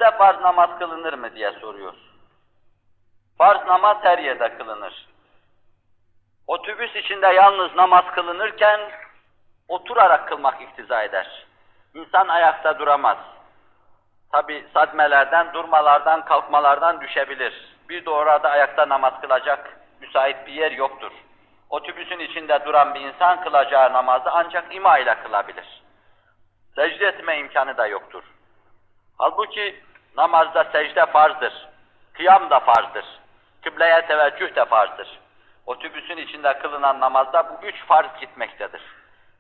Otobüste farz namaz kılınır mı diye soruyor. Farz namaz her yerde kılınır. Otobüs içinde yalnız namaz kılınırken oturarak kılmak iktiza eder. İnsan ayakta duramaz. Tabi sadmelerden, durmalardan, kalkmalardan düşebilir. Bir de orada ayakta namaz kılacak müsait bir yer yoktur. Otobüsün içinde duran bir insan kılacağı namazı ancak ima ile kılabilir. Secde etme imkanı da yoktur. Halbuki namazda secde farzdır, kıyam da farzdır, kıbleye teveccüh de farzdır. Otobüsün içinde kılınan namazda bu 3 farz gitmektedir.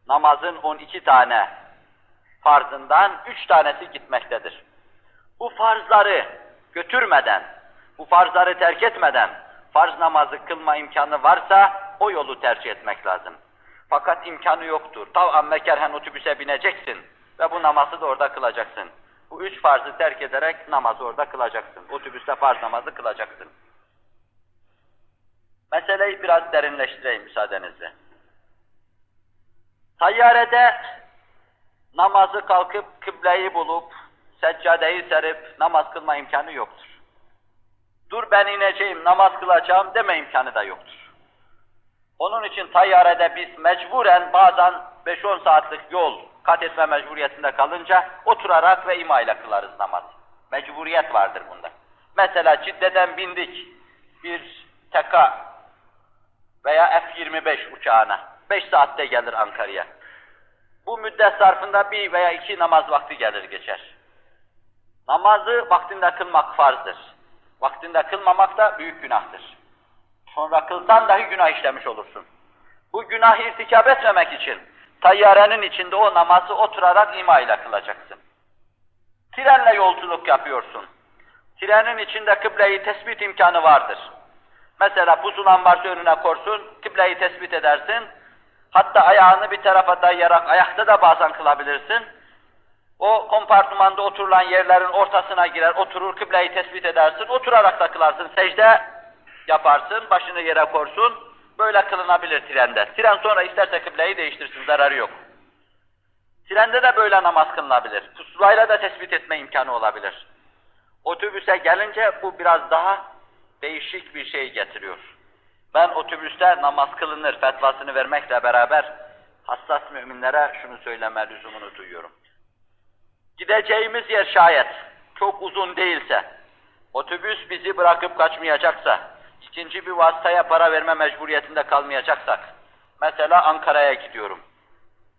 Namazın 12 tane farzından 3 tanesi gitmektedir. Bu farzları götürmeden, bu farzları terk etmeden farz namazı kılma imkanı varsa o yolu tercih etmek lazım. Fakat imkanı yoktur. Tav'an ve kerhen otobüse bineceksin ve bu namazı da orada kılacaksın. Bu 3 farzı terk ederek namazı orada kılacaksın. Otobüste farz namazı kılacaksın. Meseleyi biraz derinleştireyim müsaadenizle. Tayyarede namazı kalkıp kıbleyi bulup seccadeyi serip namaz kılma imkanı yoktur. Dur ben ineceğim, namaz kılacağım deme imkanı da yoktur. Onun için tayyarede biz mecburen bazen 5-10 saatlik yol kat etme mecburiyetinde kalınca oturarak ve ima ile kılarız namaz. Mecburiyet vardır bunda. Mesela Cidde'den bindik bir TK veya F-25 uçağına. 5 saatte gelir Ankara'ya. Bu müddet zarfında 1 veya 2 namaz vakti gelir geçer. Namazı vaktinde kılmak farzdır. Vaktinde kılmamak da büyük günahtır. Sonra kılsan dahi günah işlemiş olursun. Bu günahı irtikab etmemek için tayyarenin içinde o namazı oturarak ima ile kılacaksın. Trenle yolculuk yapıyorsun. Trenin içinde kıbleyi tespit imkanı vardır. Mesela pusulan varsa önüne korsun, kıbleyi tespit edersin. Hatta ayağını bir tarafa dayayarak ayakta da bazen kılabilirsin. O kompartmanda oturulan yerlerin ortasına girer, oturur, kıbleyi tespit edersin, oturarak da kılarsın, secde yaparsın, başını yere korsun, böyle kılınabilir trende. Tren sonra isterse kıbleyi değiştirsin, zararı yok. Trende de böyle namaz kılınabilir, pusulayla da tespit etme imkanı olabilir. Otobüse gelince bu biraz daha değişik bir şey getiriyor. Ben otobüste namaz kılınır fetvasını vermekle beraber hassas müminlere şunu söyleme lüzumunu duyuyorum. Gideceğimiz yer şayet çok uzun değilse, otobüs bizi bırakıp kaçmayacaksa, ikinci bir vasıtaya para verme mecburiyetinde kalmayacaksak, mesela Ankara'ya gidiyorum.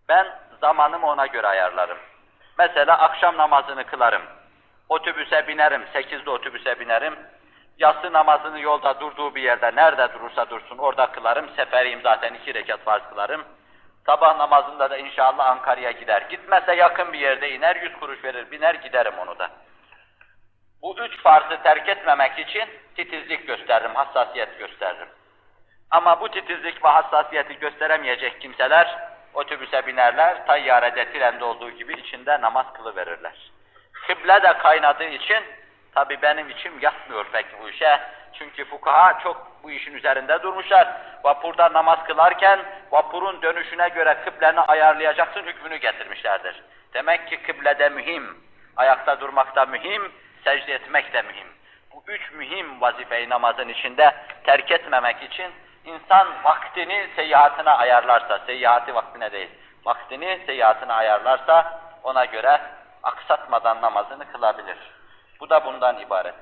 Ben zamanımı ona göre ayarlarım. Mesela akşam namazını kılarım. Otobüse binerim, 8'de otobüse binerim. Yatsı namazını yolda durduğu bir yerde, nerede durursa dursun orada kılarım. Seferiyim zaten 2 rekat farz kılarım. Sabah namazında da inşallah Ankara'ya gider. Gitmezse yakın bir yerde iner, 100 kuruş verir, biner giderim onu da. Bu 3 farzı terk etmemek için titizlik gösteririm, hassasiyet gösteririm. Ama bu titizlik ve hassasiyeti gösteremeyecek kimseler otobüse binerler, tayyarede, trende olduğu gibi içinde namaz kılıverirler. Kıble de kaynadığı için, tabi benim içim yatmıyor pek bu işe. Çünkü fukaha çok bu işin üzerinde durmuşlar. Vapurda namaz kılarken vapurun dönüşüne göre kıbleni ayarlayacaksın hükmünü getirmişlerdir. Demek ki kıblede mühim, ayakta durmak da mühim, secde etmek de mühim. Bu 3 mühim vazifeyi namazın içinde terk etmemek için insan vaktini seyahatine ayarlarsa, seyahati vaktine değil, vaktini seyahatine ayarlarsa ona göre aksatmadan namazını kılabilir. Bu da bundan ibaret.